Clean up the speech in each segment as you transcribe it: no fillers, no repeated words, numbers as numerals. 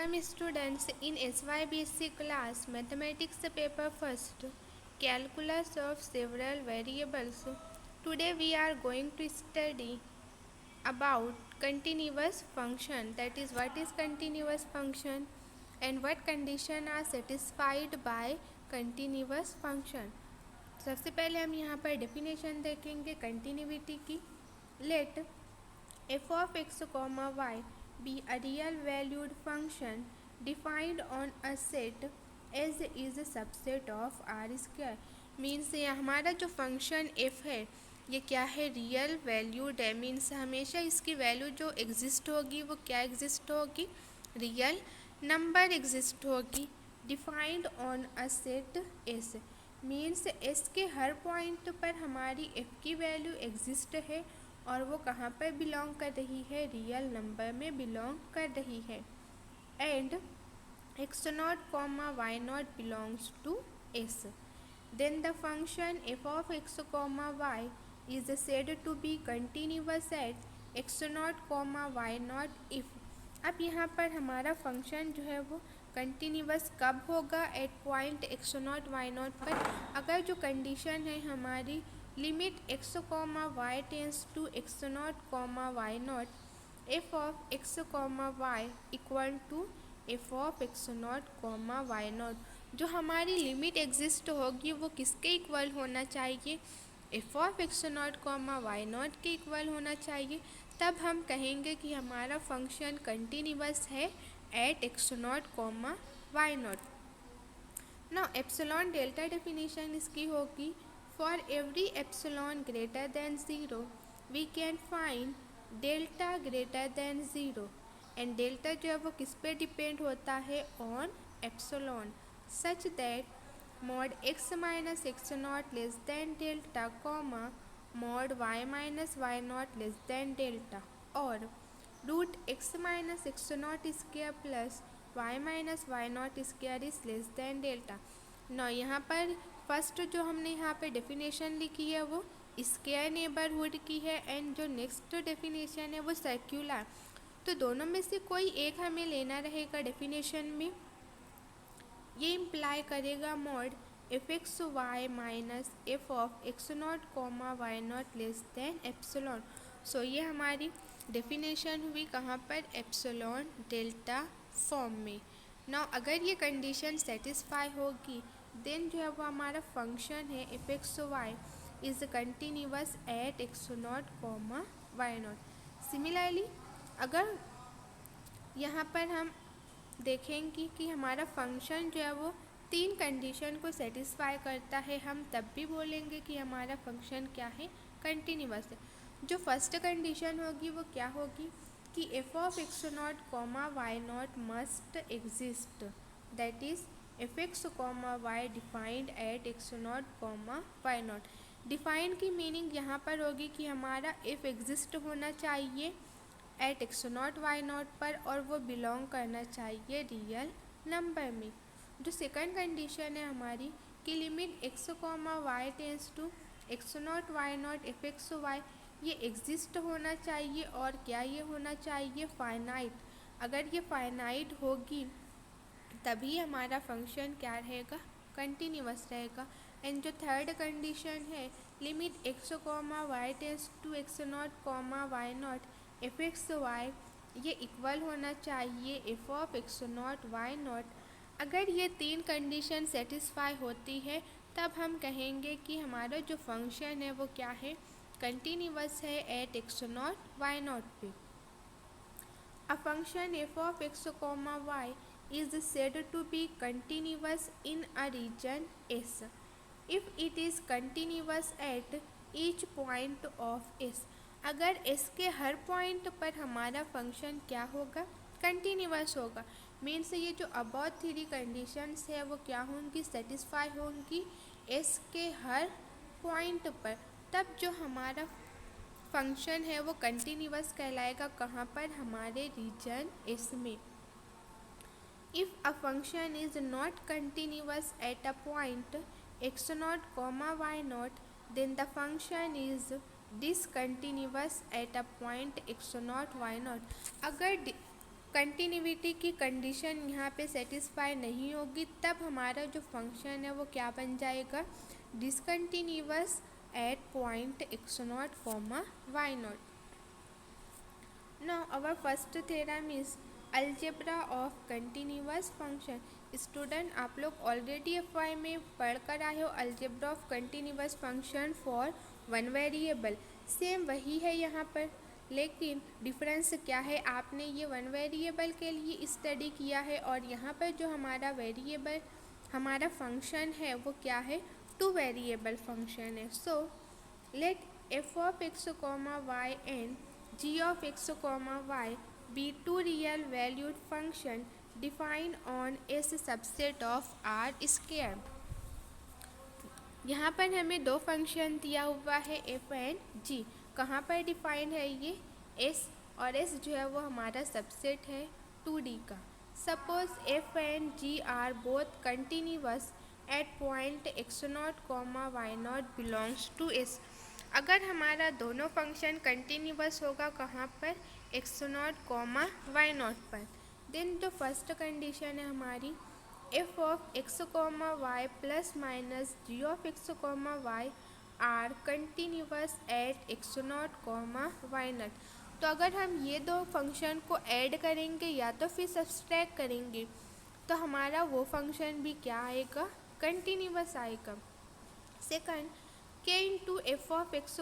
Welcome students in SYBSC class Mathematics paper first Calculus of several variables. Today we are going to study about continuous function, that is what is continuous function and what condition are satisfied by continuous function. सबसे पहले हम यहाँ पर definition देखेंगे continuity की. Let f of x comma y be a real valued function defined on a set as is a subset of r square. Means ये हमारा जो फंक्शन f है ये क्या है, रियल वैल्यूड है. मीन्स हमेशा इसकी वैल्यू जो एग्जिस्ट होगी वो क्या एग्जिस्ट होगी, रियल नंबर एग्जिस्ट होगी. Defined on a set S means S के हर पॉइंट पर हमारी एफ की वैल्यू एग्जिस्ट है और वो कहाँ पर बिलोंग कर रही है, रियल नंबर में बिलोंग कर रही है. And x not comma Y not belongs to s. Then the function F of x comma y is said to be continuous at x not comma Y not if. अब यहाँ पर हमारा function जो है वो कंटिन्यूअस कब होगा, at point x not Y not पर. अगर जो कंडीशन है हमारी limit x comma y tends to x not comma Y not f of x comma y equal to f of x not comma Y not. जो हमारी limit exist होगी वो किसके इक्वल होना चाहिए, f of x not comma Y not के equal होना चाहिए. तब हम कहेंगे कि हमारा फंक्शन कंटिन्यूअस है at x not comma Y not. Now epsilon delta definition इसकी होगी, for every epsilon greater than zero we can find delta greater than zero. And delta जो है वो किस पे डिपेंड होता है, on epsilon, such that mod x minus x not less than delta comma mod Y minus Y naught less than delta और root X minus x naught square plus Y minus Y naught square is less than delta. ना यहाँ पर first जो हमने यहाँ पे definition लिखी है वो स्क्वायर नेबरहुड की है एंड जो नेक्स्ट डेफिनेशन है वो सर्क्यूलर. तो दोनों में से कोई एक हमें लेना रहेगा डेफिनेशन में. ये इम्प्लाई करेगा mod F x Y minus F of x not comma Y naught less than epsilon. So ये हमारी डेफिनेशन हुई कहाँ पर, एप्सिलॉन डेल्टा फॉर्म में. ना अगर ये कंडीशन सेटिस्फाई होगी देन जो है वो हमारा फंक्शन है f x y is continuous at x not comma Y not. Similarly अगर यहाँ पर हम देखेंगे कि हमारा फंक्शन जो है वो तीन कंडीशन को सेटिस्फाई करता है, हम तब भी बोलेंगे कि हमारा फंक्शन क्या है, कंटिन्यूअस है. जो फर्स्ट कंडीशन होगी वो क्या होगी कि f of x not comma Y not must exist, that is f x comma y defined at x not comma Y not. Defined की मीनिंग यहाँ पर होगी कि हमारा एफ एग्जिस्ट होना चाहिए at x not Y not पर और वो बिलोंग करना चाहिए रियल नंबर में. जो सेकंड कंडीशन है हमारी कि limit x comma y tends to x not Y not f x y ये एग्जिस्ट होना चाहिए और क्या ये होना चाहिए, फाइनाइट. अगर ये फाइनाइट होगी तभी हमारा फंक्शन क्या रहेगा, कंटिन्यूअस रहेगा. एंड जो थर्ड कंडीशन है limit x comma y tends to x not comma Y not f x y ये इक्वल होना चाहिए f of x not Y not. अगर ये तीन कंडीशन सेटिस्फाई होती है तब हम कहेंगे कि हमारा जो फंक्शन है वो क्या है, कंटिन्यूअस है at x not Y naught पे. A function F of x comma Y is said to be continuous in a region S if it is continuous at each point of S. अगर S के हर point पर हमारा function क्या होगा, continuous होगा. Means ये जो अबाउट थ्री कंडीशंस है वो क्या होंगी, सेटिस्फाई होंगी S के हर पॉइंट पर. तब जो हमारा फंक्शन है वो कंटिन्यूअस कहलाएगा कहाँ पर, हमारे रीजन S में. If a function is not continuous at a point x naught comma y naught, then the function is discontinuous at a point x naught y naught. अगर कंटिन्यूटी की condition यहाँ पे satisfy नहीं होगी, तब हमारा जो फंक्शन है वो क्या बन जाएगा, discontinuous at point x0, y0. Now our first theorem is algebra of continuous function. Student आप लोग ऑलरेडी एफवाई में पढ़ कर आए हो algebra of continuous function for one variable, same वही है यहाँ पर, लेकिन डिफरेंस क्या है, आपने ये वन वेरिएबल के लिए स्टडी किया है और यहाँ पर जो हमारा वेरिएबल हमारा फंक्शन है वो क्या है, टू वेरिएबल फंक्शन है. So let f of x comma y and g of x, y be two real valued function defined on S subset of R square. यहाँ पर हमें दो फंक्शन दिया हुआ है f एंड g. कहाँ पर डिफाइंड है ये, s, और s जो है वो हमारा सबसेट है 2D का. Suppose f and g are both continuous at point x0, y0 belongs to s. अगर हमारा दोनों फंक्शन कंटिन्यूअस होगा कहाँ पर, x0, y0 पर, देन जो फर्स्ट कंडीशन है हमारी f of x, y plus minus g of x, y are continuous at x0, y0. तो अगर हम ये दो फंक्शन को ऐड करेंगे या तो फिर सब्सट्रैक्ट करेंगे तो हमारा वो फंक्शन भी क्या आएगा, कंटिन्यूअस आएगा. Second, k into f of x,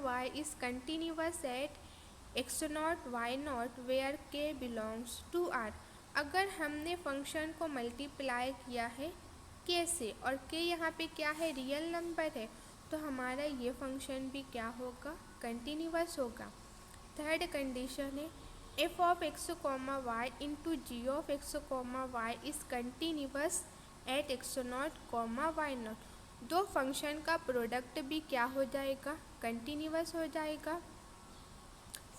y is continuous at x0, y0 where k belongs to r. अगर हमने फंक्शन को मल्टीप्लाई किया है k से और k यहाँ पे क्या है, रियल नंबर है, तो हमारा ये फंक्शन भी क्या होगा, कंटिन्यूअस होगा. थर्ड कंडीशन है f of x, y into g of x, y is continuous at x0, y0. दो फंक्शन का प्रोडक्ट भी क्या हो जाएगा, कंटिन्यूअस हो जाएगा.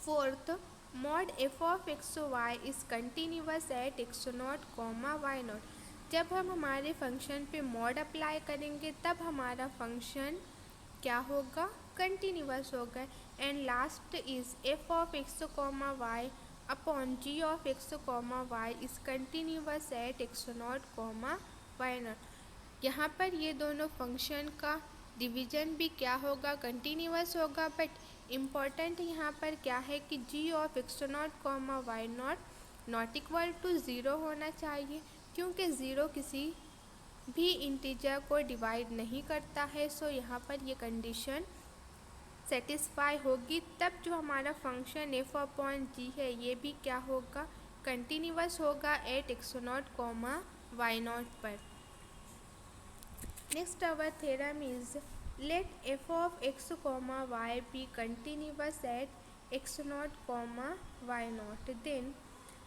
Fourth, mod f of x y is continuous at x0, y0. जब हम हमारे फंक्शन पे मॉड अप्लाई करेंगे तब हमारा फंक्शन क्या होगा, कंटिन्यूअस होगा. And last is f of x, y upon g of x, y is continuous at x0, y0. यहाँ पर ये दोनों फंक्शन का डिवीज़न भी क्या होगा, कंटिन्यूअस होगा. बट इम्पॉर्टेंट यहाँ पर क्या है कि g of x0, y0 not equal to 0 होना चाहिए, क्योंकि 0 किसी भी इंटीजर को डिवाइड नहीं करता है. सो यहाँ पर ये कंडीशन सेटिस्फाई होगी, तब जो हमारा फंक्शन f अपॉन g है ये भी क्या होगा, कंटिन्यूअस होगा एट x0, y0 पर. Next our theorem is let f of x, y be continuous at x0, y0. Then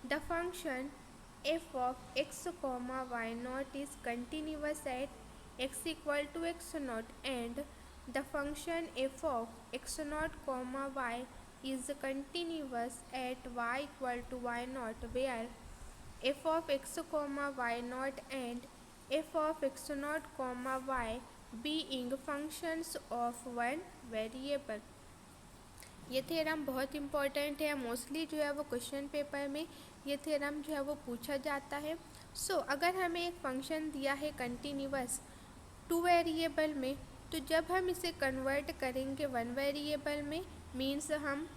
the function f of x, y0 is continuous at x equal to x0 and the function f of x0, y is continuous at y equal to y0 where f of x, y0 and f of x0, y being functions of one variable. ये theorem बहुत important है, mostly जो है वो question paper में ये theorem जो है वो पूछा जाता है. सो अगर हमें एक फंक्शन दिया है कंटिन्यूअस टू वेरिएबल में, तो जब हम इसे कन्वर्ट करेंगे वन वेरिएबल में, मीन्स हम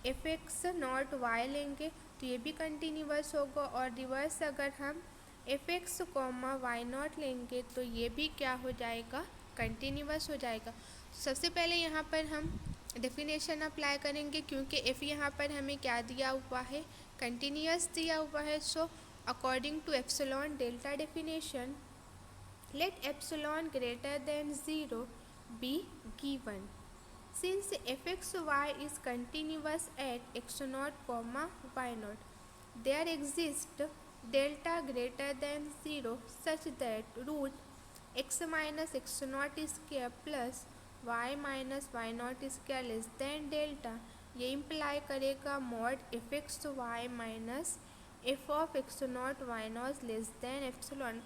एफ एक्स नॉट वाई लेंगे तो ये भी कंटिन्यूअस होगा, और रिवर्स अगर हम एफ एक्स वाई नॉट लेंगे तो ये भी क्या हो जाएगा, कंटिन्यूअस हो जाएगा. सबसे पहले यहाँ पर हम डेफिनेशन अप्लाई करेंगे, क्योंकि एफ यहाँ पर हमें क्या दिया हुआ है, कंटिन्यूअस दिया हुआ है. So according to epsilon delta definition, let epsilon greater than 0 be given. Since f x y is continuous at x0, y0, there exist delta greater than 0 such that root x minus x0 square plus y minus y0 square less than delta. ये imply करेगा mod F x Y minus F of x0, y0 less than epsilon.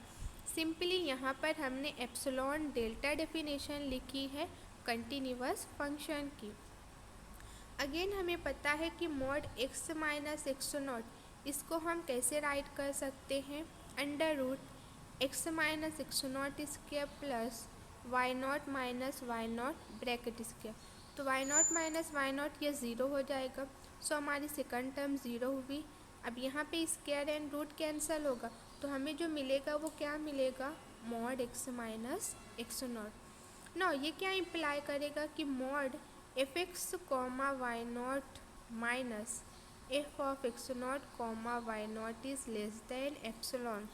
Simply यहाँ पर हमने epsilon delta definition लिखी है continuous function की. Again हमें पता है कि मॉड x माइनस x0 इसको हम कैसे राइट कर सकते हैं, under root X minus x naught square plus Y not minus why not bracket square. तो Y not minus why not ये ज़ीरो हो जाएगा, सो हमारी सेकंड टर्म ज़ीरो हुई। अब यहाँ पे स्क्वायर एंड रूट कैंसिल होगा, तो हमें जो मिलेगा वो क्या मिलेगा, mod x minus x not. ना ये क्या इम्प्लाई करेगा कि mod F x comma why not minus F of x not comma Y not is less than epsilon.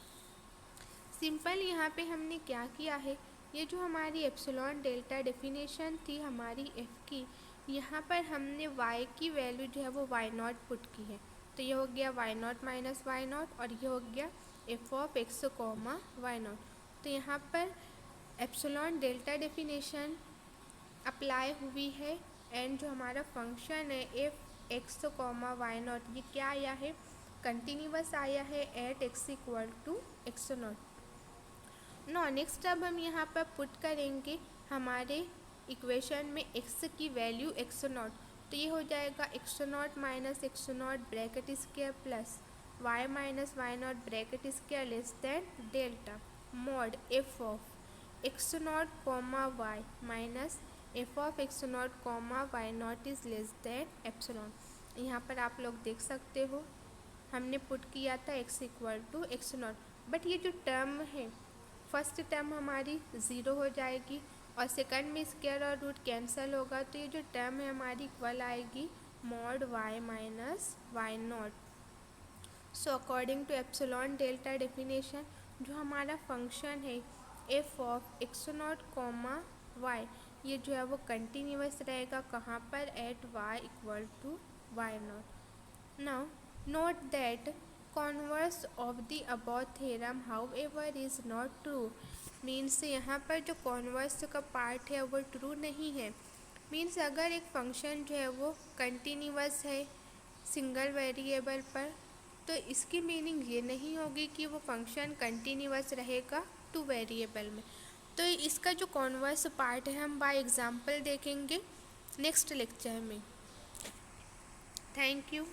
Simple यहाँ पे हमने क्या किया है, ये जो हमारी एप्सिलॉन डेल्टा डेफिनेशन थी हमारी एफ़ की, यहाँ पर हमने y की वैल्यू जो है वो वाई नॉट पुट की है। तो ये हो गया y not minus Y not और ये हो गया f of x comma Y not. तो यहाँ पर एप्सिलॉन डेल्टा डेफिनेशन अप्लाई हुई है एंड जो हमारा फंक्शन है f x comma why not ये क्या आया है, कंटिन्यूअस आया है at x equal to x not. No next अब हम यहाँ पर पुट करेंगे हमारे इक्वेशन में x की वैल्यू एक्स नॉट। तो ये हो जाएगा x not minus x not bracket square plus Y minus why not bracket square less than delta mod f of x not comma y minus F of x not comma Y not is less than epsilon. यहाँ पर आप लोग देख सकते हो हमने put किया था x equal to x not, but ये जो टर्म है फर्स्ट टर्म हमारी ज़ीरो हो जाएगी और सेकंड में स्क्वायर और रूट कैंसिल होगा, तो ये जो टर्म है हमारी इक्वल आएगी mod y minus Y not. So according to epsilon delta definition जो हमारा फंक्शन है f of x not comma y ये जो है वो कंटिन्यूअस रहेगा, कहाँ पर, at y equal to y not. Now note that converse of the above theorem however is not true. Means यहाँ पर जो कॉन्वर्स का पार्ट है वो ट्रू नहीं है। मीन्स अगर एक फंक्शन जो है वो कंटिन्यूअस है सिंगल वेरिएबल पर, तो इसकी मीनिंग ये नहीं होगी कि वो फंक्शन कंटिन्यूअस रहेगा टू वेरिएबल में। तो इसका जो कॉन्वर्स पार्ट है हम बाय एग्जांपल देखेंगे नेक्स्ट लेक्चर में। Thank you.